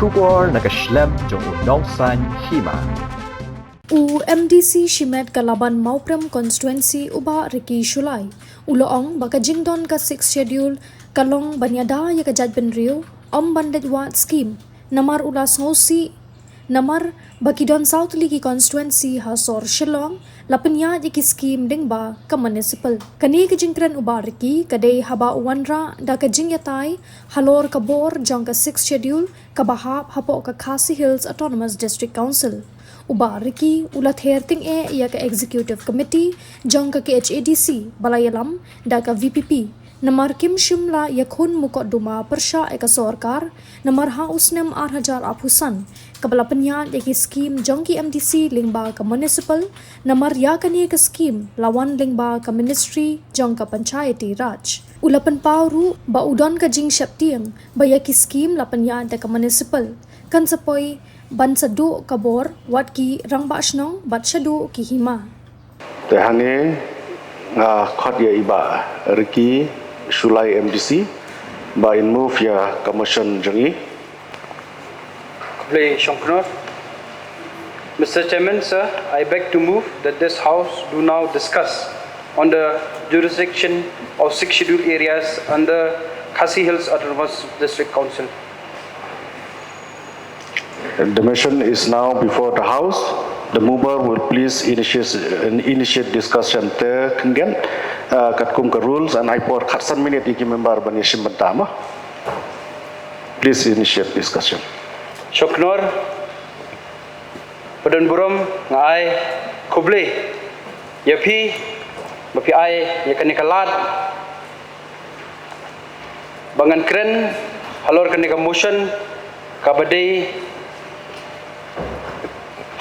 Shubor nakaslem jong unongsan Hima. MDC Shimet Kalaban Mauprem Constituency Uba Riki Shulai Uloong baka jingdon ka 6 schedule kalong Pynïaid ya ka Jaidbynriew bandedwa Skhim Namar ulas ngosi Namar bakidon South Liki Constituency Hasor Shillong la Pynïaid ki Skhim dingba ka Municipal kani ka jingkren uba Riki kadai haba wanra da ka jingyatai halor ka bor jong ka 6 schedule ka bahap hapo ka Khadc Hills Autonomous District Council Uba Riki ulat herting ya ka Executive Committee jong ka Khadc balayalam da ka VPP Namar Kim Shimla yakhun mukadduma persya ka sorkar namar hausnem 8,000 apusan kabala Pynïaid ki Skhim jong ki MDC lingba ka Municipal namar ya kani ka Skhim lawan lingba ka Ministry jong ka Panchayati Raj ulapan pauru ba udon ka jing syaptiang ba ya ki Skhim la Pynïaid ka Municipal kan sapoy ban sadu kabor wat ki rangba shnong bat sadu ki Hima tehane Khadc iba Riki Shulai MDC ba in move ya commission jangi Play Shankar. Mr. Chairman, sir, I beg to move that this House do now discuss on the jurisdiction of 6 scheduled areas under Khadc Hills Autonomous District Council. The motion is now before the House. The mover will please initiate discussion te kengen katkum ke rules and I for khatsan minute iki member banishim bantama. Please initiate discussion. Shoknor Padan Buram ngai Kuble Yapi Bapi ai yakani kalat Bangan kren halor kani ka motion kabadai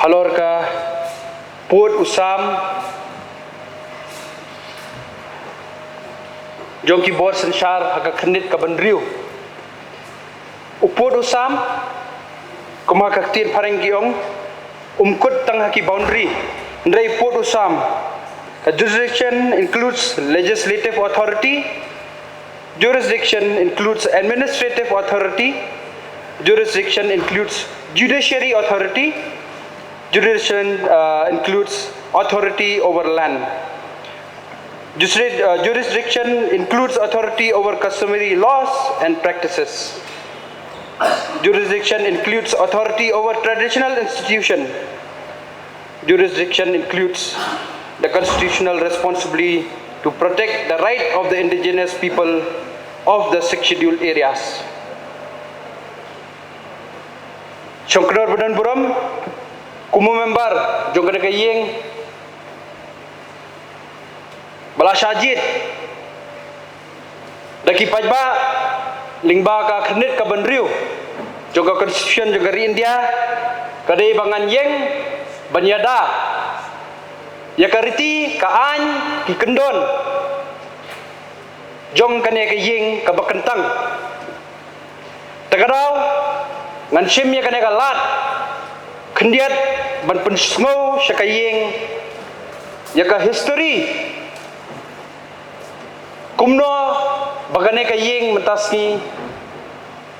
halor ka Port Usam Jongki Bor Senshar haka khnit ka Bandriu Uport Usam Kuma kaktir pareng giong umkut tang haki boundary ndai Port Usam ka jurisdiction includes legislative authority jurisdiction includes administrative authority jurisdiction includes judiciary authority jurisdiction includes authority over land jurisdiction includes authority over customary laws and practices Jurisdiction includes authority over traditional institution. Jurisdiction includes the constitutional responsibility to protect the right of the indigenous people of the 6 scheduled areas. Shankar Badan Buram, kumu member, jongkana kayeng, Balasajid, daki pajba, lingba ka khnit ka Bandriu juga constitution juga ri India kadai bangan yeng Pynïaid ya kariti ka an ki kendon jong kane ka yeng ka bakentang tagadau ngan sim ya kane ka lat khendiat ban pensngo syaka yeng ya ka history kumno bagane ka yeng mentaski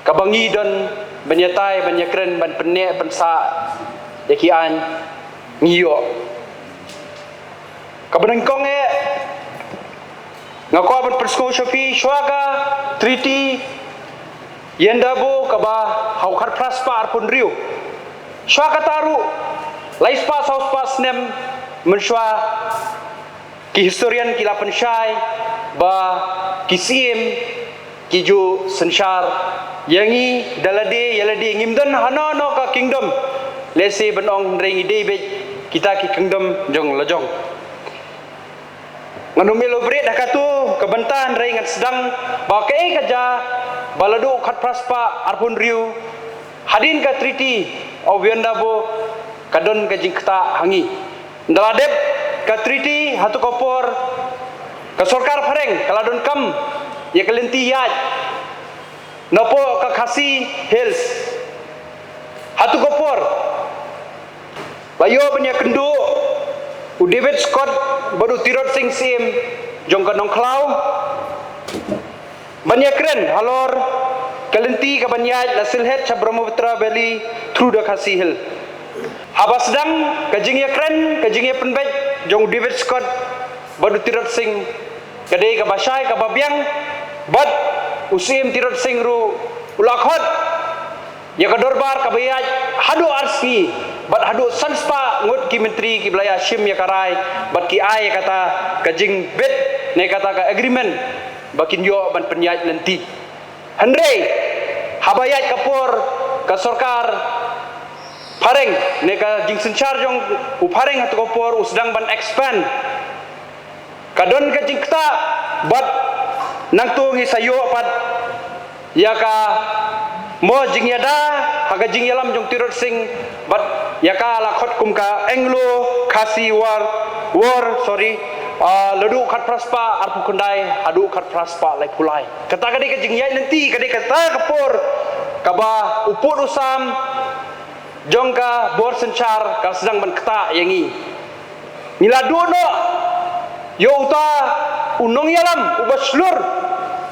kabangi dan banyatai banyakren ban penek pensa yakian ngiyo kabanengkong ngako ban persko shofi shwaga treaty yendabo kaba haukar praspa arpun riu shwaga taru laispa sauspa snem menshwa ki historian ki lapan syai ba kisim kiju senshar yangi dalade yalade ngimdan hanono ka kingdom lese benong rengi debe kita ki kingdom jong lajong nganu melo bre dakatu kebentan rengat sedang bakai kaja baladu khat praspa arpun riu hadin ka treaty of yandabo kadon ka jingkta hangi ndaladep ka treaty hatu kopor ka sorkar phareng kaladon kam ya kelenti yaj nopo ka Khadc Hills hatu kopor bayo banya kendu u David Scott baru tirot sing sim jong ka nongklau banya kren halor Kalenti ka Pynïaid la silhet cha Brahmaputra Valley through the Khasi Hill. Haba sedang kajing ya kren, kajing ya penbet, jong David Scott, badu Tirot Singh, kadai ka Bashai ka Babiang, bad usim Tirot Singh ru ulakhot, ya ka Dorbar ka Bayaj, hadu arsi, bad hadu sanspa ngut ki menteri ki belaya Shim ya karai, bad ki ai kata kajing bet, ne kata ka agreement, bakin yo ban Pynïaid nanti. Henry, habayat kapur ka sorkar pareng neka jing senchar jong upareng atau kapur usdang ban expand kadon ka jing kta bat nang tu ngi sayo pat ya ka mo jing Ïada haga jing yalam jong Tirot Singh bat ya ka la khot kum ka Anglo Khasi war ledu khat praspa arpu kundai hadu khat praspa lai pulai kata kadai ka jing yai nanti kadai kata kapur kaba uput usam jongka bor senchar ka sedang ban kata yangi niladu no yo uta unong yalam ubaslur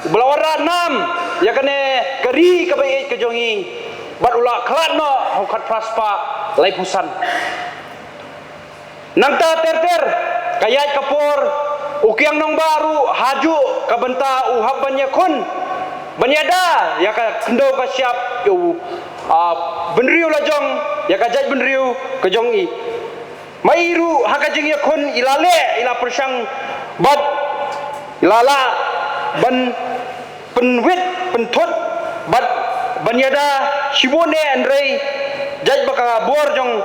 ubelawara nam ya kane kari ka bai ka jongi bat ula khat no khat praspa lai pusan nangta ter kayat kapur ukiang nong baru haju kabenta uhab banyakun Banyada ya ka kendo ka siap yo Jaidbynriew la jong ya ka Jaidbynriew ka jong i mairu haka jing yakun ilale ila persang bat ilala ban penwit pentot bat Banyada shibone andrei jaj baka bor jong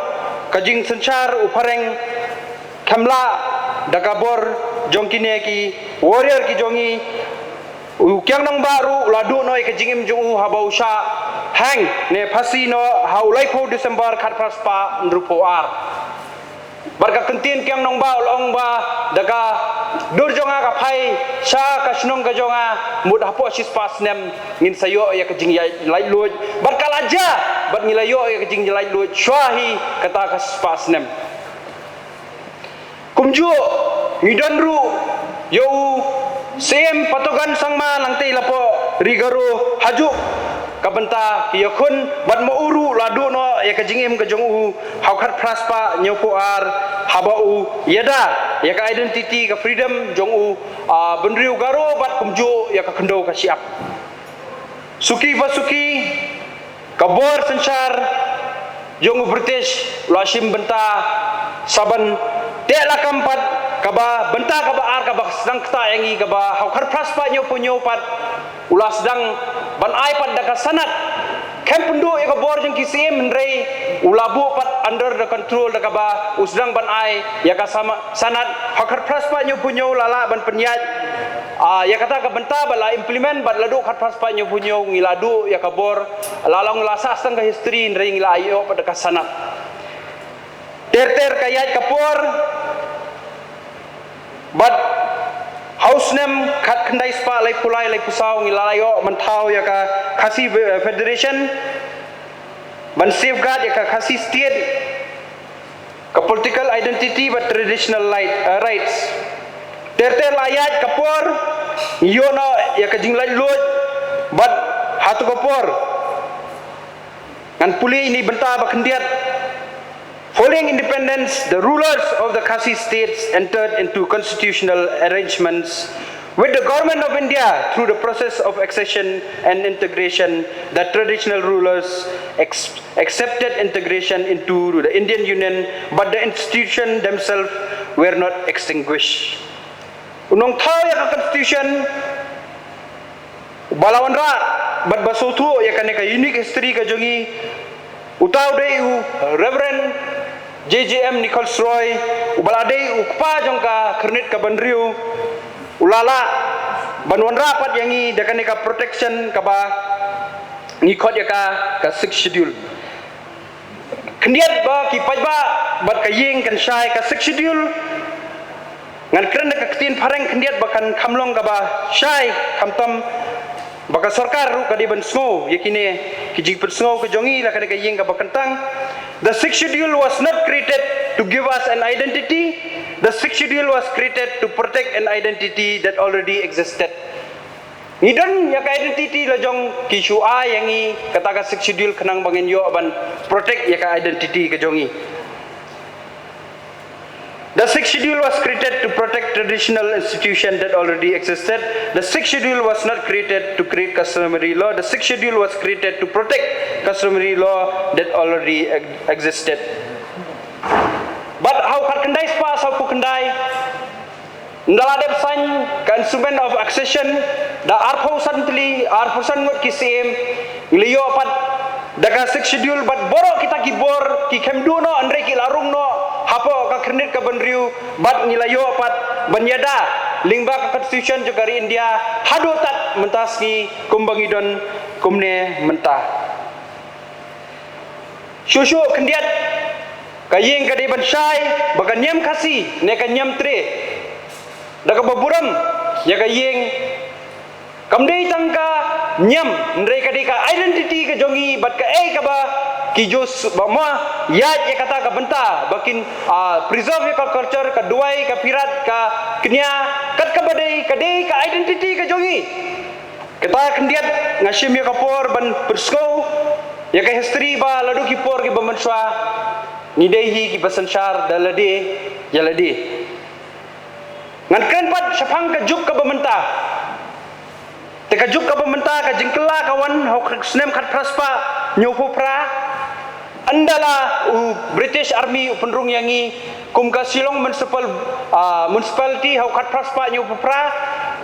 ka jing senchar upareng kamla dakabor jong kine ki warrior ki jongi ukyang nang baru ladu noi ke jingim jung habau sha hang ne phasi no haulai pho December khat praspa nrupo ar barka kentin kyang nang ba long ba daga dur jonga ka phai sha ka snong ka jonga mud hapo sis pas nem ngin sayo ya ke jing lai luj barka laja bat ngilayo ya ke jing lai luj swahi kata ka pas nem kumju ngidonru yo sem patogan sangma langtai lapo rigaru haju kabenta yakun bat mauru ladu no ya kajingim kajong haukat praspa nyopo ar habau Ïada ya ka identity ka freedom jong Jaidbynriew garo bat kumju ya ka kendo ka siap suki basuki kabor senchar jong British lasim benta saban tekla kampat kaba benta kaba ar kaba sedang kta yangi kaba haukar praspa nyo pat ulah sedang ban ai pat daka sanat kem pendu ya kabor jeng kisim rei ulabu pat under the control daka ba usdang ban ai ya ka sama sanat haukar praspa nyo lala ban Pynïaid ya kata ka benta bala implement bat ladu khat praspa nyo ngiladu ya kabor lalang lasa sang ka history rei ngila ayo pat daka sanat ter kayat kapur but house nem khat khandai spa lai pulai lai pusau ngilalayo mantau ya ka Khasi Federation ban safeguard ya ka Khasi state ka political identity but traditional rights ter layat kapur yono ya ka jinglai lut but hatu kapur ngan puli ini benta bakhendiat. Following independence, the rulers of the Khasi states entered into constitutional arrangements with the government of India through the process of accession and integration. The traditional rulers accepted integration into the Indian Union, but the institutions themselves were not extinguished. Unong tao ya constitution balawan ra but basotu ya kaneka unique history ka jongi utaw dei Reverend JJM Nichols Roy ubalade ukpa jongka kernit ka Jaidbynriew ulala banwan rapat yangi dakane ka protection ka ba ngikot ya ka 6 schedule kendiat ba ki pajba bat ka ying kan syai ka 6 schedule ngan kren ka ketin pareng kendiat bakan kamlong ka ba syai kamtam baka sarkar ru ka di ban sngo yakine ki jing persngo ka jongi la ka ying ka bakantang. The 6th schedule was not created to give us an identity. The 6th schedule was created to protect an identity that already existed. Ngidon ya ka identity lo jong ki syua yang i kata ka 6 schedule kenang bangin yo ban protect ya ka identity ka jongi. The 6th schedule was created to protect traditional institutions that already existed. The 6th schedule was not created to create customary law. The 6th schedule was created to protect customary law that already existed. But how Khadc spa how Pukandai Ndaladep sign instrument of accession the arposantly arposangot ki same iliyo pat daga 6th schedule but boro kita ki bor ki kemdu no andre ki larung no hapo ka kredit ka Jaidbynriew bat nilayo pat banyada lingba ka constitution juga ri India hado tat mentas ki kumbangidon kumne mentah syushu kendiat kayeng ka di bansai bagan nyam kasi ne ka nyam tre daga baburam ya kayeng kamdei tangka nyam ndrei kadika identity ka jongi bat ka ka ba ki jos ba ma ya kata ka benta bakin preserve ka culture ka duai ka pirat ka kenya kat ka badai ka identity ka jongi kita kendiat ngashim ya kapor ban persko ya ka history ba ladu ki por ki bamanswa nidehi ki basansar dalade jalade ngan kan pat syapang ka juk ka bamenta teka juk ka bamenta ka jingkela kawan hok snem khat praspa nyopopra andala British Army penrung yangi kum ka Silong municipality hok khat praspa nyopopra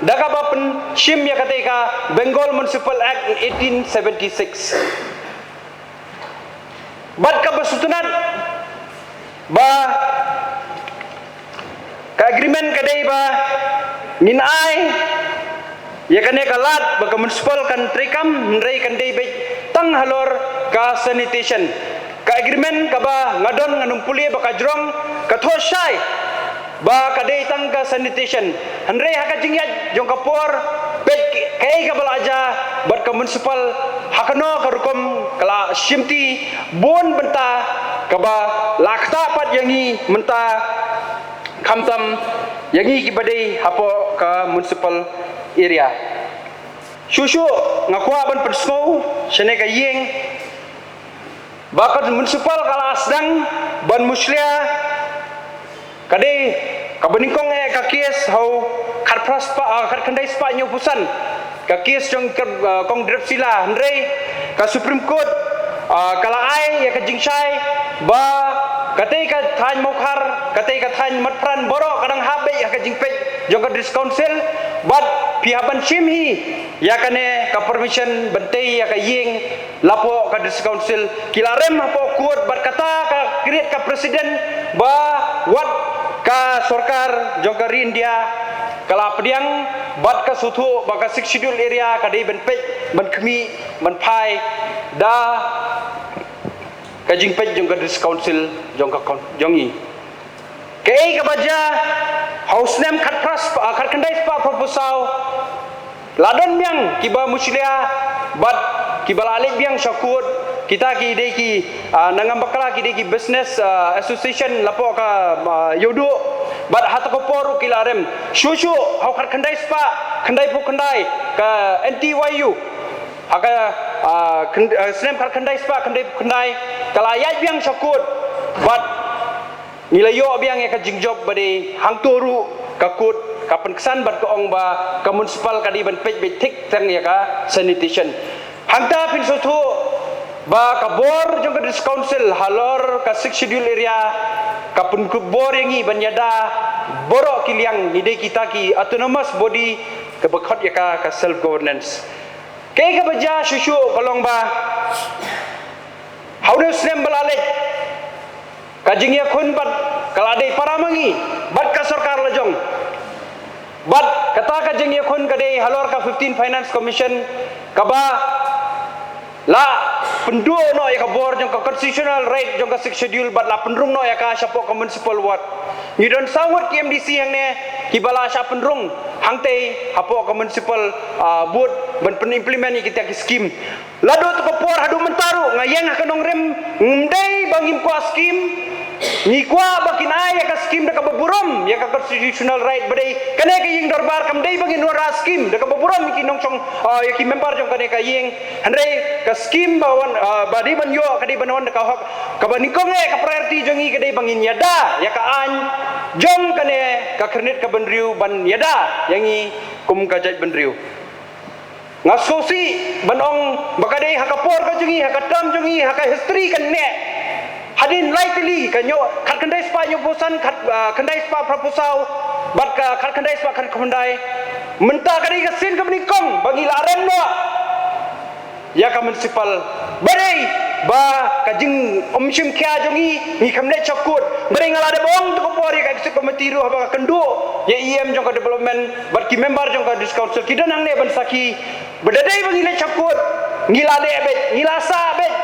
daga bapen shim ya kateka Bengal Municipal Act 1876 bat ka basutunat ba ka agreement kadai ba nginai ya kane kalat baka municipal kan trikam ndrei kan dei be tang halor ka sanitation ka agreement ka ba ngadon nganum puli baka jrong ka thosai ba ka dei tang ka sanitation ndrei haka jingyat jong kapor pet kai ka balaja bat ka municipal hakano ka rukom kala shimti bon benta ka ba lakta pat yangi menta kamtam yangi ki badai hapo ka municipal area shushu ngakwa ban persmo shene ka yeng bakat municipal kala asdang ban muslia kade ka beningkong ka kes hau kharpras pa khandai spa nyu pusan ka kes jong kong drep sila ndrei ka supreme court kala ai ya ka jingsai ba katay ka than mokhar katay ka than matpran boro kadang habe ya ka jingpej jong ka council but pihaban shimhi ya kane ka permission bentei ya ka yeng lapo ka council kilarem hapo kuat berkata ka create ka presiden ba wat ka sarkar jong ka India kala pediang bat ka suthu ba ka 6 schedule area ka dei benpej ben khmi ben phai da kajing pej jong ka council jong ka jongi kei ka baja house name khatpras khandai spa proposal ladon biang kiba muslia bat kibala alik biang syakut kita ki dei ki nangam bakala ki dei ki business association lapo ka yodu bat hatakopor kilarem shushu hau khandai spa khandai pu khandai ka NTYU haka snem khandai spa khandai kala yai biang syakut bat nilayo biang ya ka jingjob bade hangtoru kakut kapan kesan bat keong ba ka municipal kadi ban pej betik tang ya ka sanitation hangta pin sotu ba ka bor jong ka council halor ka 6 schedule area kapun ku bor yangi banyada borok kiliang ide kita ki autonomous body ka bakhat ya ka self governance kay ka baja shushu kalong ba haude snem balalek kajing ya khun bat kaladei paramangi bat ka sarkar lajong bat kata kajing ya khun kadei halor ka 15 finance commission kaba la pendu no ya ka bor jong ka constitutional right jong ka 6 schedule bat la pendrung no ya ka syapok ka municipal ward ni don sawat ki MDC yang ne ki bala sya pendrung hangte hapo ka municipal board ban implement ni kita ki scheme lado to por hadu mentaru ngayang ka nong rem ndai bangim ko scheme ni kwa bakin ay ka skim da ka baburom ya ka constitutional right badai kane ka ying darbar kam dai bangin wara skim da ka baburom ki nong chong ya ki member jong kane ka ying handai ka skim bawan badi ban yo ka dai banon da ka hok ka banikong ka priority jong i ka dai bangin Ïada ya ka an jong kane ka kernet ka Jaidbynriew ban Ïada yang i kum ka Jaidbynriew ngasosi banong bakadai hakapor ka jungi hakatam jungi haka history kan ne hadin likely kanyo khat kandai spa nyo bosan khat kandai spa proposal bat ka khat kandai spa khat khandai menta kadai ka sin ka menikong bagi larem no ya ka municipal badai ba kajing omshim kya jungi ni kamne chakut badai ngala de bong to ko pori ka executive committee ru haba kendu ya em jong ka development bat ki member jong ka dis council ki danang ne ban saki bedadai bagi le chakut ngila de bet ngila sa bet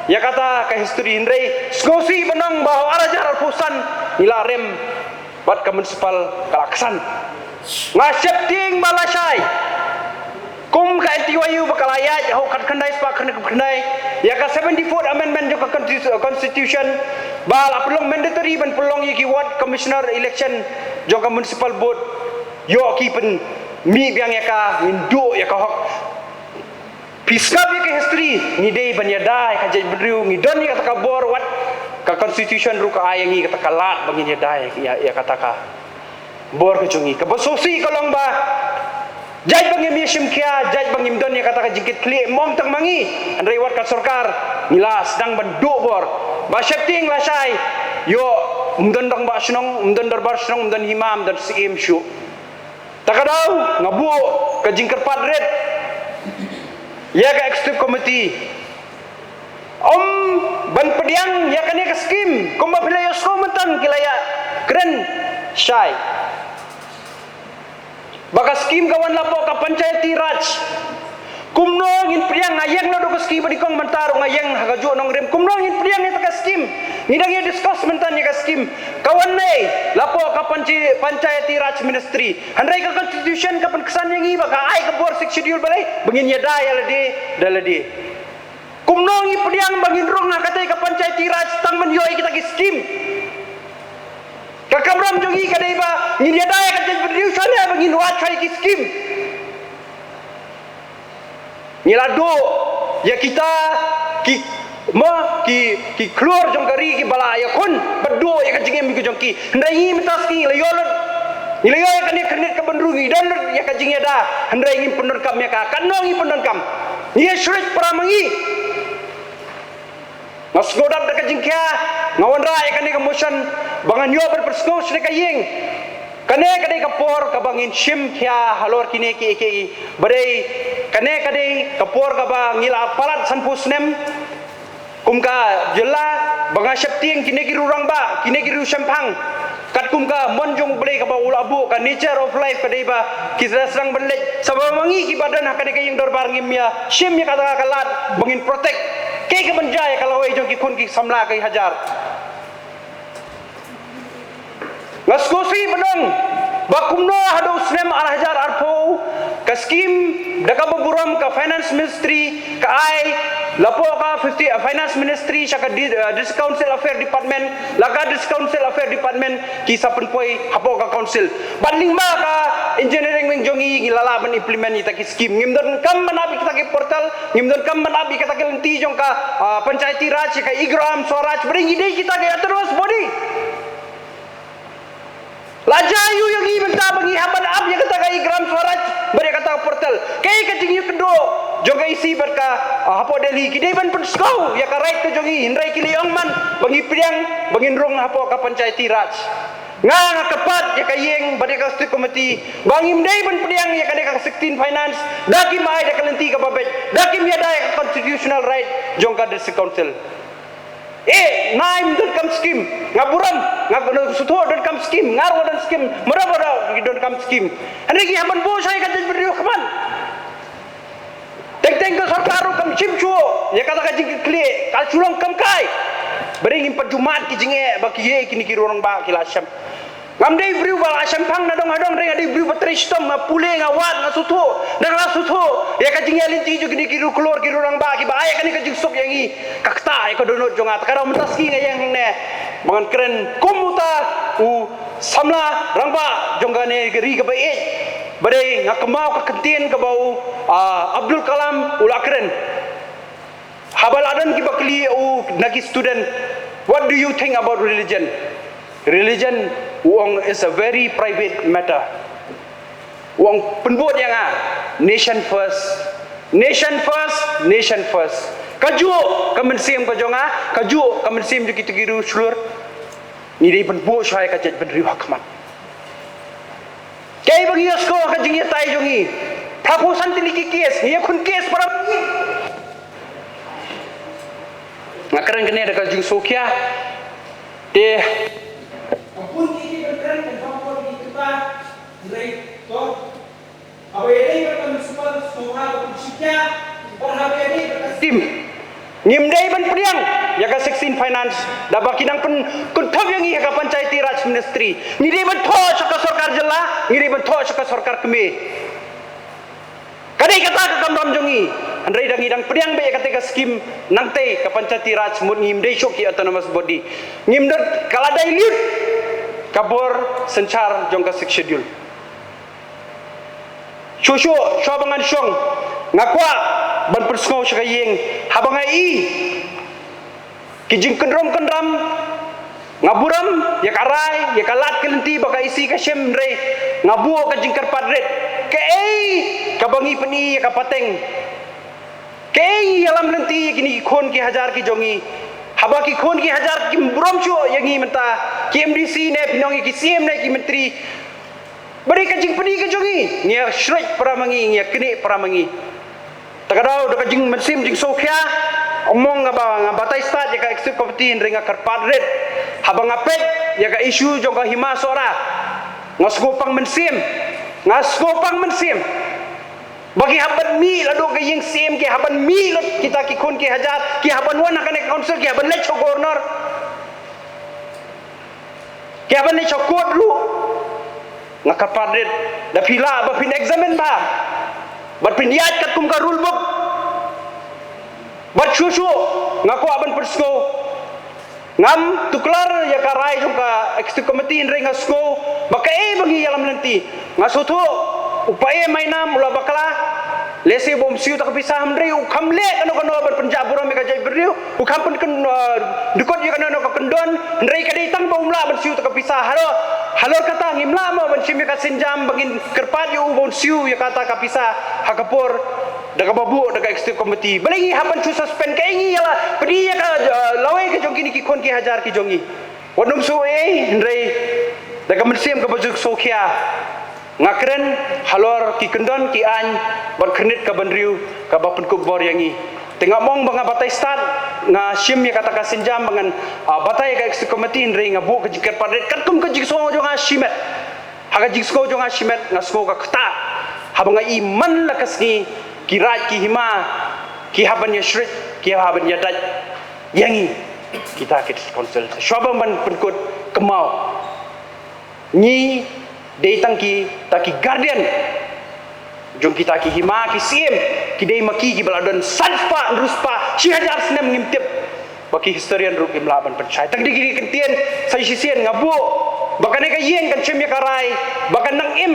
ya kata ka history hindrei skosi benong bahawa arajar pusan ngila rem bat ka municipal kalaksan ngasep ting balasai kum ka NTYU bakalayat ho kat kandai spa kandai ya ka 74th amendment jong ka constitution bal apelong mandatory ban pelong yaki ward commissioner election jong ka municipal board yo ki pen mi biang ya ka mindu ya ka hok piskap ya ka history ni dei ban Ïada ka Jaidbynriew ni don ya ka bor wat ka constitution ru ka ayangi ka kalat bangin Ïada ya kata ka bor ka jungi ka bososi kolong ba jaj bangim yeshim kya jaj bangim don ya kata ka jikit kli mom tang mangi andai wat ka sarkar nila sedang bandu bor ba shepting la sai yo umdon dang ba snong umdon darbar snong umdon Hima umdon Skhim shu takadau ngabu ka jingker padret ya ka executive committee ban pediang ya kane ka Skhim kumba pilaya skomentan kilaya keren syai baka Skhim kawan lapo ka panchayati raj kumno ngin priang ngayeng no do ka Skhim badikong mantaro ngayeng hagajo nong rem kumno ngin priang ni ka Skhim ngidang ya discuss mentan ya ka Skhim kawan nei lapo ka panchayati raj ministry handai ka constitution ka pankesan yang i baka ai ka bor six schedule balai bangin Ïada ya dalade kumno ngi priang bangin rong ngakatai ka panchayati raj tang men yoi kita ki Skhim kakamram jongi kadai ba ngin Ïada ya ka Jaidbynriew sana bangin wat kai ki Skhim ngilado ya kita ki keluar jong kari ki bala ya kon bedo ya ka jingem ki jong ki ndai mitas ki layolot nilayo ya kan kernet ka Jaidbynriew dan ya ka jing Ïada ndai ngim pendon kam ya ka kanong ngim pendon kam ni shrit pramangi nasgodap da ka jing kya ngawan ra ya kan ka motion bangan yo berpersno sne ka ying kane kadai kapor ka bangin shim kya halor kine ki badai kane kadai kapor ka bang ngila palat sanpus nem kumka jela banga shepting kine ki rurang ba kine ki ru shampang kat kumka monjong blai ka ba ulabu ka nature of life kadai ba kisra serang belej sabamangi ki badan hakane ka ying dorbar ngimya shim ya kata kalat bangin protect ke ka banjay kalau ai jong ki kun ki samla kai hajar ngaskosi benong bakumno hadu snem al hajar arpo ka Skhim daka baburam ka finance ministry ka ai lapo ka 50 finance ministry saka dis council affair department laga dis council affair department ki sapen poi hapo ka council banding ma ka engineering mengjongi ngilala ban implement ita ki Skhim ngimdon kam manabi kita ki portal ngimdon kam manabi kita ki lenti jong ka panchayati raj ka igram swaraj bring ide kita ka terus body lajayu yang i benta bagi haban ab yang kata kai gram swaraj bari kata portal kai ka jing kendo joga isi berka hapo Delhi ki deban pun skau ya ka right ke jogi hindrai ki liong man bagi priang bangin rong hapo ka panchayati raj nga kepat ya ka yeng bari ka state committee bangim dai ban priang ya ka 16 finance daki mai da kalenti ka babet daki Ïada ya ka constitutional right jong ka district council naim don kam Skhim ngaburam ngab sutho don kam Skhim ngarwa don Skhim marabara don kam Skhim ane ki haban bo sai ka Jaidbynriew kaman teng ko sarkaru kam chimchu ya kata ka jing kle kal chulong kam kai bering impat jumat ki jinge ba ki ye kini ki rorong ba ki lasam ngam dei briu bal asam phang na dong adong reng dei briu patri stom ma pule ngawat na sutu na la sutu ya ka jing yalin ti ju gini kiru klor kiru rang ba ki ba ya kan ka jing sok yang i kakta ya ka donot jonga ka ram tas ki ngayang ne mangan keren komuta u samla rang ba jongga ne geri ka ba e badai ngakemau ka kentien ka bau Abdul Kalam ula keren habal adan ki bakli u nagi student. What do you think about religion? Religion uang is a very private matter. Uang penbuat yang nation first, nation first, nation first. Kaju kemensim kajonga, kaju kemensim ju kita kiru seluruh. Ni dei penbuat saya kajat Jaidbynriew hakmat. Kay bagi asko kajing ya tai jongi. Praposan tiliki kes, ni kun kes para ngakran kene ada kajing sokia de ampun kini berkeren dan kampor di kita nilai to awe ini berkan municipal soha berkusia berhabe ini berkasim ngimdai ban priang ya ka 16 finance da bakinang pen kunthab yang i ka panchayati raj ministry ngiri ban tho saka sarkar jilla ngiri ban tho saka sarkar keme kadai kata ka kamram jongi andai dang idang priang be kata ka skim nangte ka panchayati raj mut ngimdai shok ki autonomous body ngimdot kalada ilut kabor sencar jong ka 6 schedule shosho shobangan shong ngakwa ban persngau syakayeng habang ai kijing kendrom kendram ngaburam ya karai ya kalat kelenti baka isi ka syem re ngabuo ka jingkar padret kei kabangi peni ya kapateng kei alam lenti kini khon ki hajar ki jongi haba ki khon ki hajar ki buram chu yangi menta ki MDC ne pinongi ki CM ne ki menteri bari ka jing peni ka jongi nia shrek pramangi nia kene pramangi takadau da jing mensim jing sokhya omong nga batai start ya ka executive committee ringa karpadret habang apet ya ka issue jong ka Hima sora ngasgopang mensim bagi haban mi lado ka yeng sim ke haban mi lot kita ki khon ki hajar ki haban wan ka ne council ki haban le chogornor ki haban le chokot lu ngakarpadret da pila ba pin examine ba bat Pynïaid kat kum ka rule book bat shushu ngaku aban persko ngam tuklar ya karai jong ka executive committee ring asko baka bagi alam nanti ngasutu upaya mainam ula bakala lesi bom siu tak pisah mri ukam le kano ban penjabura me ka Jaidbynriew ukam pun kan dukot ya kano ka kendon ndrei ka ditang ba umla ban siu tak pisah halo kata ngimla mo ban simi ka sinjam bagin kerpat yu bom siu ya kata ka pisah hakapor daga babu daga executive committee balingi hapan chu suspend ka ingi yala pedi ya ka lawai ka jongi ni ki khon ki hajar ki jongi wadum su ndrei daga mensim ka bajuk sokhia ngakren halor ki kendon ki an bat krenit ka Jaidbynriew ka bapen ku bor yangi tengah mong banga batai start nga sim ya kata ka sinjam bangan batai ka executive committee ndrei nga bu ka jikar padret katkum ka jikso jo nga simet haga jikso jo nga simet nga sko ka kta habanga iman lakasni ki raj ki Hima ki haban ya shrit ki haban ya daj yangi kita council syabang ban penkut kemau ni datang ki taki guardian jom kita ki Hima ki CM ki dei maki ki baladon sanpa ruspa si hajar senem ngimtip baki historian ru ki mlaban panchayat tak digi kentien sai sisien ngabu bakan ka yeng kan chemya karai bakan nang im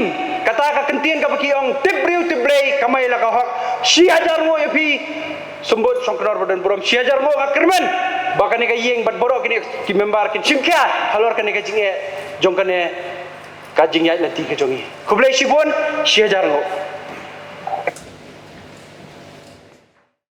kata ka kentien ka baki ong tibriu tiblei kamai la ka hak si hajar mo yapi sembut songknor badan buram si hajar mo akrman bakan ka yeng bat borok kini ki member kin chimkya halor kan ka jinge jong kan kajing ya nanti ke jongi kublai sibon si hajar mo